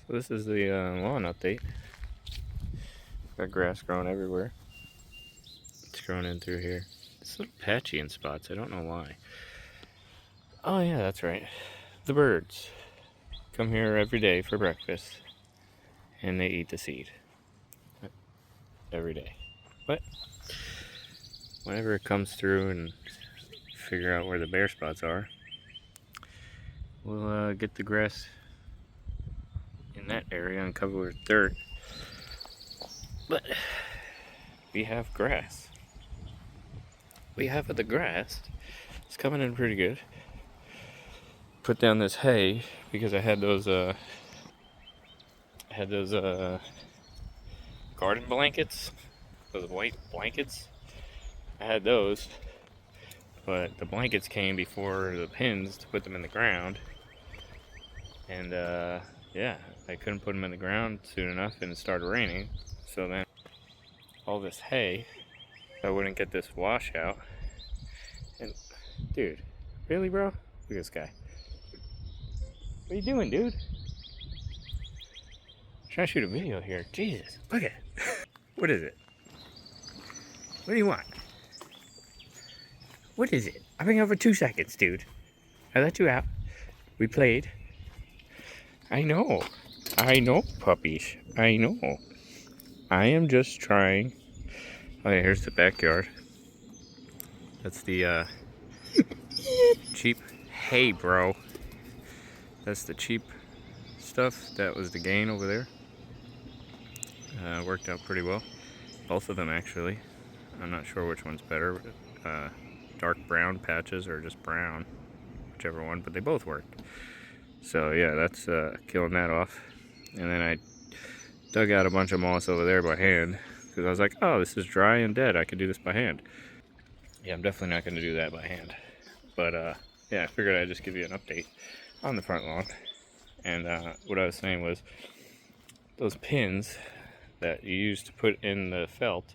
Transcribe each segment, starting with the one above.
So this is the lawn update. Got grass growing everywhere. It's growing in through here. It's a little patchy in spots. I don't know why. Oh yeah, that's right. The birds come here every day for breakfast, and they eat the seed every day. But whenever it comes through and figure out where the bare spots are, we'll get the grass in that area and cover it with dirt. But we have grass. We have the grass. It's coming in pretty good. Put down this hay because I had those garden blankets, those white blankets. I had those, but the blankets came before the pins to put them in the ground, and yeah, I couldn't put them in the ground soon enough, and it started raining. So then all this hay, I wouldn't get this washout. And dude, really, bro? Look at this guy. What are you doing, dude? I'm trying to shoot a video here. Jesus, look at it. What is it? What do you want? What is it? I've been here for 2 seconds, dude. I let you out. We played. I know, puppies. I know. I am just trying. Oh yeah, here's the backyard. That's the cheap hay, bro. That's the cheap stuff. That was the gain over there. Worked out pretty well. Both of them actually. I'm not sure which one's better. Dark brown patches or just brown, whichever one, but they both worked. So yeah, that's killing that off. And then I dug out a bunch of moss over there by hand because I was like, oh, this is dry and dead. I could do this by hand. Yeah, I'm definitely not going to do that by hand. But yeah, I figured I'd just give you an update on the front lawn. And what I was saying was those pins that you used to put in the felt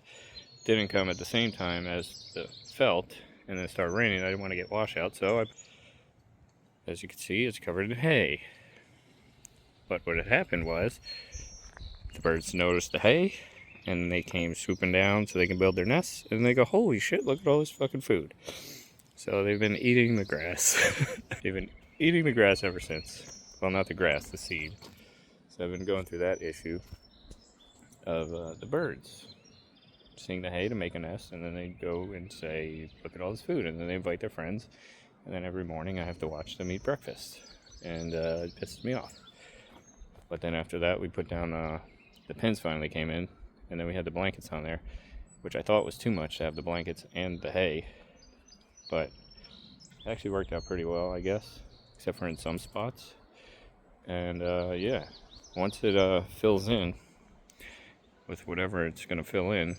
didn't come at the same time as the felt, and then it started raining. I didn't want to get washout, so as you can see, it's covered in hay. But what had happened was the birds noticed the hay, and they came swooping down so they can build their nests, and they go, holy shit, look at all this fucking food. So they've been eating the grass. They've been eating the grass ever since. Well, not the grass, the seed. So I've been going through that issue of the birds seeing the hay to make a nest, and then they go and say, look at all this food, and then they invite their friends, and then every morning I have to watch them eat breakfast, and it pisses me off. But then after that, we put down, the pins finally came in, and then we had the blankets on there, which I thought was too much to have the blankets and the hay, but it actually worked out pretty well, I guess, except for in some spots. And yeah, once it fills in with whatever it's going to fill in,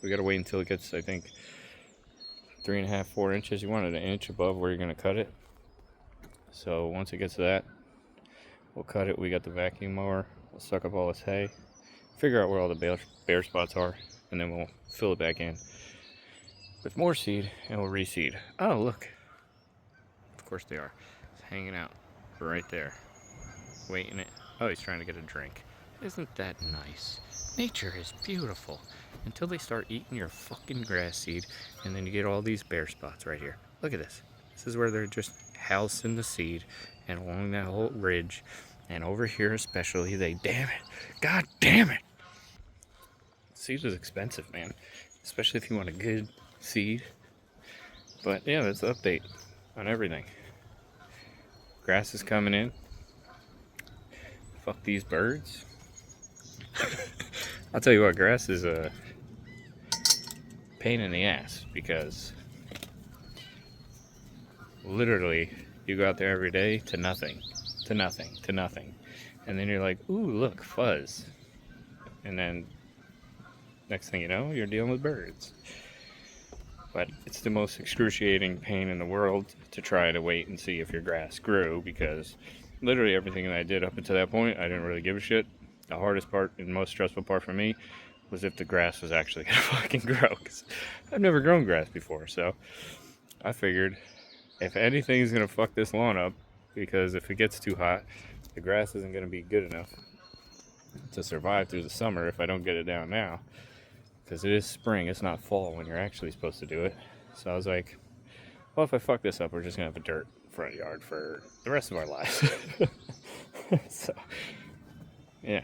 we got to wait until it gets, I think, 3.5, 4 inches. You want it an inch above where you're going to cut it. So once it gets to that, we'll cut it. We got the vacuum mower. We'll suck up all this hay, figure out where all the bare spots are, and then we'll fill it back in with more seed, and we'll reseed. Oh, look. Of course they are. It's hanging out right there, waiting it. Oh, he's trying to get a drink. Isn't that nice? Nature is beautiful until they start eating your fucking grass seed, and then you get all these bare spots right here. Look at this. This is where they're just housing the seed, and along that whole ridge, and over here especially, damn it, god damn it. Seed is expensive, man, especially if you want a good seed. But yeah, that's the update on everything. Grass is coming in. Fuck these birds. I'll tell you what, grass is a pain in the ass because literally you go out there every day to nothing, to nothing, to nothing. And then you're like, ooh, look, fuzz. And then next thing you know, you're dealing with birds. But it's the most excruciating pain in the world to try to wait and see if your grass grew, because literally everything that I did up until that point, I didn't really give a shit. The hardest part and most stressful part for me was if the grass was actually gonna fucking grow, because I've never grown grass before. So I figured if anything's gonna fuck this lawn up, because if it gets too hot, the grass isn't gonna be good enough to survive through the summer if I don't get it down now. Because it is spring, it's not fall when you're actually supposed to do it. So I was like, well, if I fuck this up, we're just going to have a dirt front yard for the rest of our lives. So, yeah.